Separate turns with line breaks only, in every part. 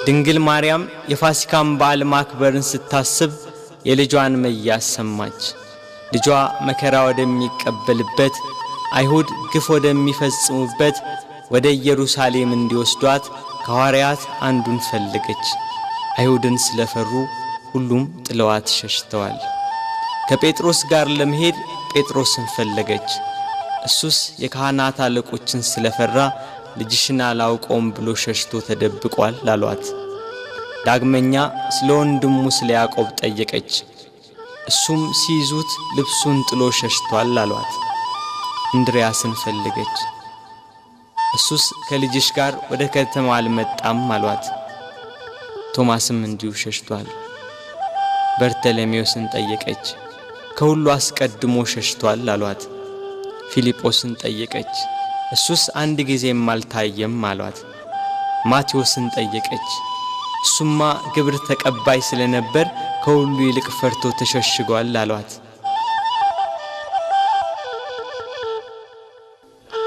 ድንግል ማርያም የፋሲካን በዓል ማክበርን ስታስብ የልጇን መያዝ ሰማች። ልጇ መከራ ወደሚቀበልበት አይሁድ ግፍ ወደሚፈጽሙበት ወደ ኢየሩሳሌም እንዲወስዷት ከሐዋርያት አንዱን ፈለገች። አይሁድን ስለፈሩ ሁሉም ጥለዋት ሸሽተዋል። ከጴጥሮስ ጋር ለመሄድ ጴጥሮስን ፈለገች። እሱስ የካህናት አለቆችን ስለፈራ ልጅሽን አላውቀውም ብሎ ሸሽቶ ተደብቋል አሏት። ዳግመኛ ስለ ወንድሙ ስለ ያዕቆብ ጠየቀች። እሱም ሲይዙት ልብሱን ጥሎ ሸሽቷል አሏት። እንድርያስን ፈለገች። እሱስ ከልጅሽ ጋር ወደ ከተማ አልመጣም አሏት። ቶማስም እንዲሁ ሸሽቷል። በርተሎሜዎስን ጠየቀች። ከሁሉ አስቀድሞ ሸሽቷል አሏት። ፊልጶስን ጠየቀች። እሱስ አንድ ጊዜም አልታየም አሏት። ማቴዎስን ጠየቀች። እሱማ ግብር ተቀባይ ስለነበር ከሁሉ ይልቅ ፈርቶ ተሸሽጓል አሏት።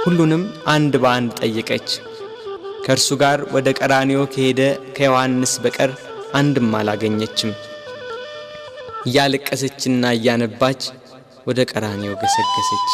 ሁሉንም አንድ በአንድ ጠየቀች። ከእርሱ ጋር ወደ ቀራንዮ ከሄደ ከዮሐንስ በቀር አንድም አላገኘችም። እያለቀሰችና እያነባች ወደ ቀራንዮ ገሰገሰች።